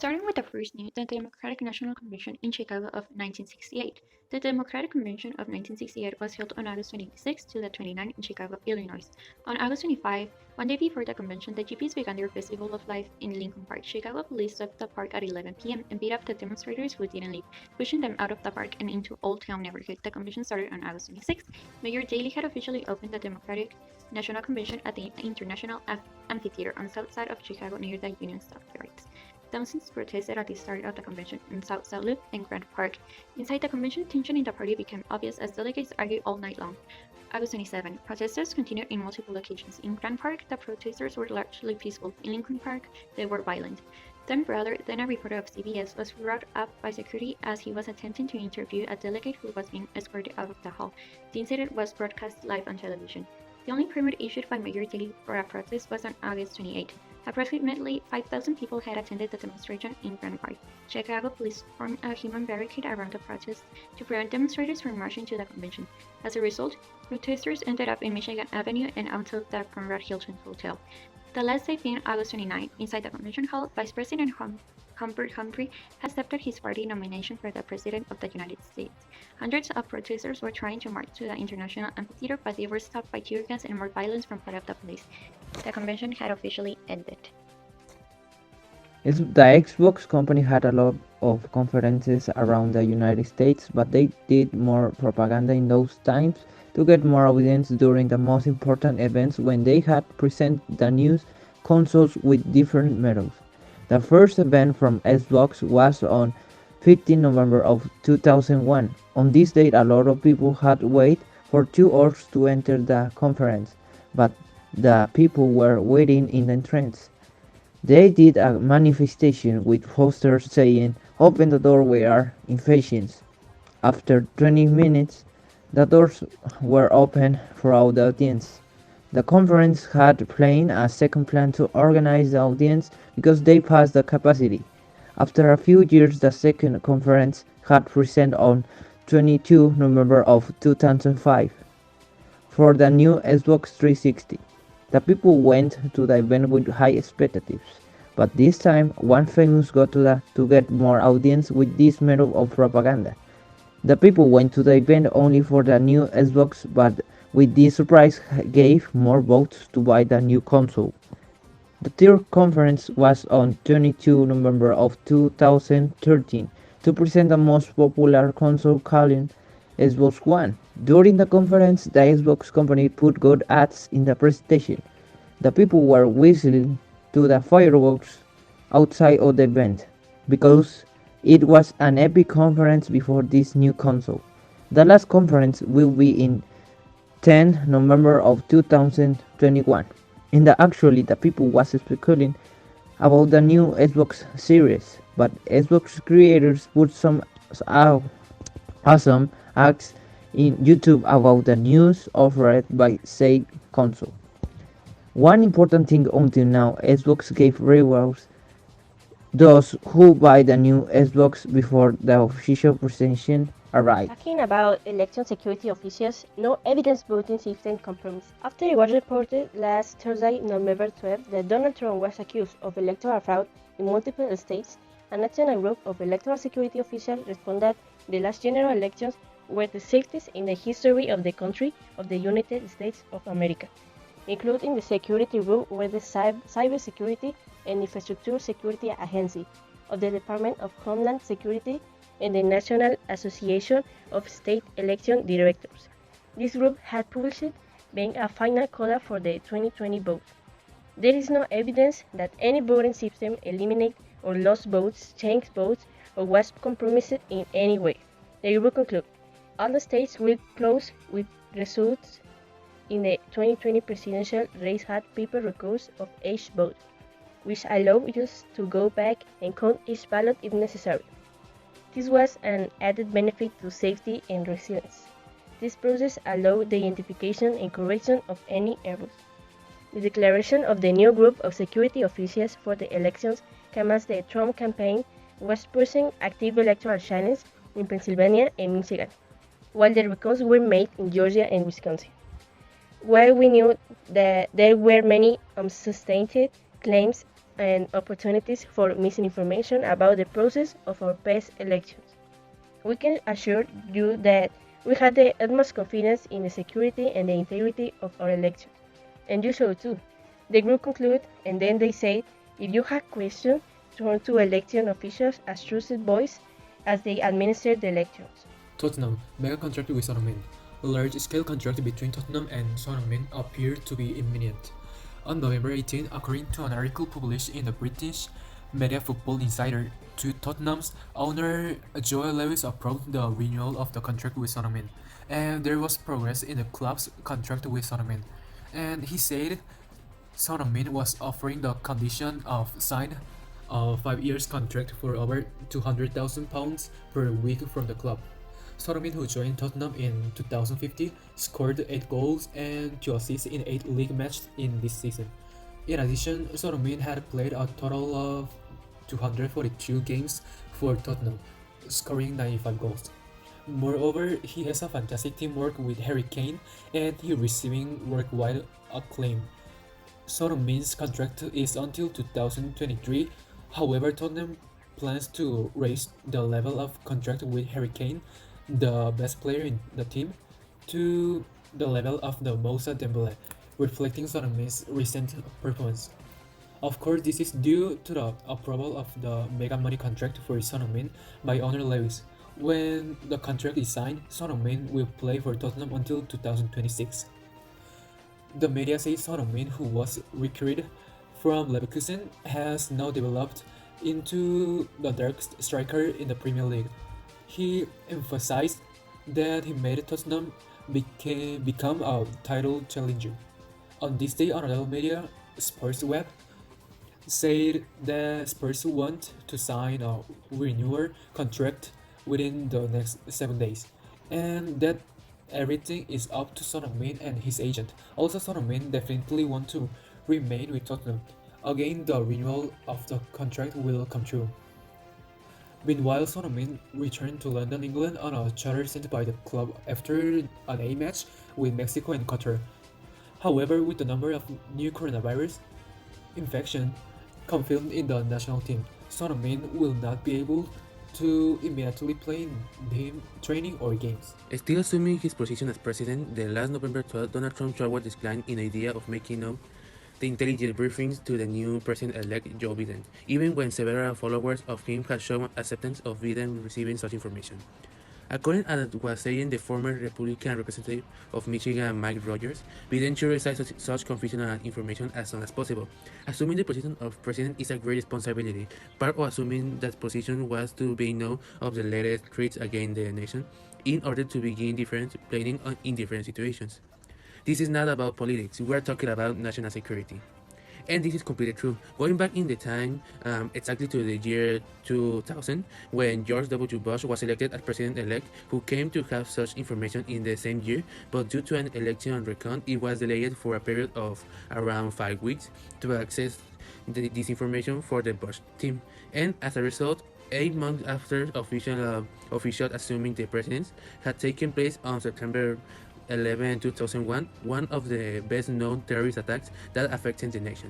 Starting with the first name, the Democratic National Convention in Chicago of 1968. The Democratic Convention of 1968 was held on August 26 to the 29th in Chicago, Illinois. On August 25, one day before the convention, the Gippies began their Festival of Life in Lincoln Park. Chicago police swept the park at 11 p.m. and beat up the demonstrators who didn't leave, pushing them out of the park and into Old Town neighborhood. The convention started on August 26. Mayor Daley had officially opened the Democratic National Convention at the International Amphitheater on the south side of Chicago near the Union Stockyards. Thousands protested at the start of the convention in South Loop and Grant Park. Inside the convention, tension in the party became obvious as delegates argued all night long. August 27. Protesters continued in multiple locations. In Grant Park, the protesters were largely peaceful. In Lincoln Park, they were violent. Then brother, then a reporter of CBS, was brought up by security as he was attempting to interview a delegate who was being escorted out of the hall. The incident was broadcast live on television. The only permit issued by Mayor Daley for a protest was on August 28. Approximately 5,000 people had attended the demonstration in Grant Park. Chicago police formed a human barricade around the protest to prevent demonstrators from marching to the convention. As a result, protesters ended up in Michigan Avenue and outside the Conrad Hilton Hotel. The last day being August 29, inside the convention hall, Vice President Humphrey had accepted his party nomination for the President of the United States. Hundreds of protesters were trying to march to the International Amphitheater, but they were stopped by tear gas and more violence from part of the police. The convention had officially ended. The Xbox company had a lot of conferences around the United States, but they did more propaganda in those times to get more audience during the most important events when they had present the new consoles with different methods. The first event from Xbox was on 15 November of 2001. On this date, a lot of people had wait for 2 hours to enter the conference, but the people were waiting in the entrance. They did a manifestation with posters saying, "Open the door, we are impatient." After 20 minutes, the doors were open for all the audience. The conference had planned a second plan to organize the audience because they passed the capacity. After a few years, the second conference had presented on 22 November of 2005 for the new Xbox 360. The people went to the event with high expectations, but this time one famous got to get more audience with this method of propaganda. The people went to the event only for the new Xbox, but with this surprise gave more votes to buy the new console. The third conference was on 22 November of 2013 to present the most popular console called Xbox One. During the conference, the Xbox company put good ads in the presentation. The people were whistling to the fireworks outside of the event because it was an epic conference before this new console. The last conference will be in 10 November of 2021. Actually, the people was speculating about the new Xbox series, but Xbox creators put some awesome acts in YouTube about the news offered by said console. One important thing until now, Xbox gave rewards those who buy the new Xbox before the official presentation arrived. Talking about election security officials, no evidence voting system compromise. After it was reported last Thursday, November 12, that Donald Trump was accused of electoral fraud in multiple states, a national group of electoral security officials responded the last general elections were the safest in the history of the country of the United States of America, including the security room where the Cybersecurity and Infrastructure Security Agency of the Department of Homeland Security and the National Association of State Election Directors. This group had published being a final caller for the 2020 vote. There is no evidence that any voting system eliminated or lost votes, changed votes, or was compromised in any way. The group concludes, all the states will close with results in the 2020 presidential race had paper records of each vote, which allow users to go back and count each ballot if necessary. This was an added benefit to safety and resilience. This process allowed the identification and correction of any errors. The declaration of the new group of security officials for the elections came as the Trump campaign was pushing active electoral channels in Pennsylvania and Michigan, while the records were made in Georgia and Wisconsin. While we knew that there were many unsubstantiated claims and opportunities for misinformation about the process of our past elections. We can assure you that we had the utmost confidence in the security and the integrity of our elections, and you should too. The group concluded, and then they said, if you have questions, turn to election officials as trusted voice as they administer the elections. Tottenham mega contract with Son Heung-min. A large-scale contract between Tottenham and Son Heung-min appeared to be imminent. On November 18, according to an article published in the British media Football Insider, to Tottenham's owner Joel Lewis approved the renewal of the contract with Son Heung-min, and there was progress in the club's contract with Son Heung-min. And he said Son Heung-min was offering the condition of sign a 5 years contract for over £200,000 per week from the club. Son Heung-min, who joined Tottenham in 2015, scored 8 goals and 2 assists in 8 league matches in this season. In addition, Son Heung-min had played a total of 242 games for Tottenham, scoring 95 goals. Moreover, he has a fantastic teamwork with Harry Kane, and he receiving worldwide acclaim. Son Heung-min's contract is until 2023. However, Tottenham plans to raise the level of contract with Harry Kane, the best player in the team, to the level of the Moussa Dembele, reflecting Son Heung-min's recent performance. Of course, this is due to the approval of the mega money contract for Son Heung-min by owner Lewis. When the contract is signed, Son Heung-min will play for Tottenham until 2026. The media says Son Heung-min, who was recruited from Leverkusen, has now developed into the dark striker in the Premier League. He emphasized that he made Tottenham become a title challenger. On this day, another media, Spurs Web, said that Spurs want to sign a renewal contract within the next 7 days, and that everything is up to Son Heung-min and his agent. Also, Son Heung-min definitely want to remain with Tottenham. Again, the renewal of the contract will come true. Meanwhile, Son Heung-min returned to London, England on a charter sent by the club after an A match with Mexico and Qatar. However, with the number of new coronavirus infection confirmed in the national team, Son Heung-min will not be able to immediately play in training or games. Still assuming his position as president, the last November 12, Donald Trump showed decline in idea of making known the intelligence briefings to the new president-elect Joe Biden, even when several followers of him had shown acceptance of Biden receiving such information. According to what was saying the former Republican representative of Michigan, Mike Rogers, Biden should receive such confidential information as soon as possible. Assuming the position of president is a great responsibility, part of assuming that position was to be known of the latest threats against the nation in order to begin planning in different situations. This is not about politics, we are talking about national security. And this is completely true. Going back in the time, exactly to the year 2000, when George W. Bush was elected as president-elect, who came to have such information in the same year, but due to an election recount, it was delayed for a period of around 5 weeks to access this information for the Bush team. And as a result, 8 months after official assuming the presidency had taken place on September 11, 2001, one of the best-known terrorist attacks that affected the nation.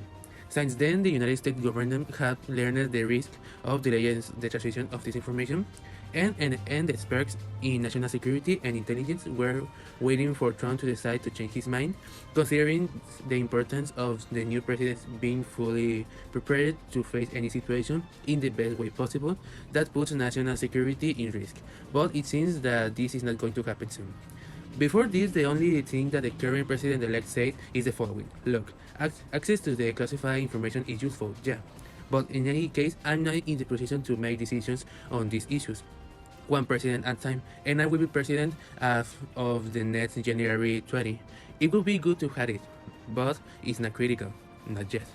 Since then, the United States government had learned the risk of delaying the transition of this information, and the experts in national security and intelligence were waiting for Trump to decide to change his mind, considering the importance of the new president being fully prepared to face any situation in the best way possible that puts national security in risk. But it seems that this is not going to happen soon. Before this, the only thing that the current president-elect said is the following: look, access to the classified information is useful, yeah, but in any case, I'm not in the position to make decisions on these issues. One president at a time, and I will be president as of the next January 20. It would be good to have it, but it's not critical, not yet.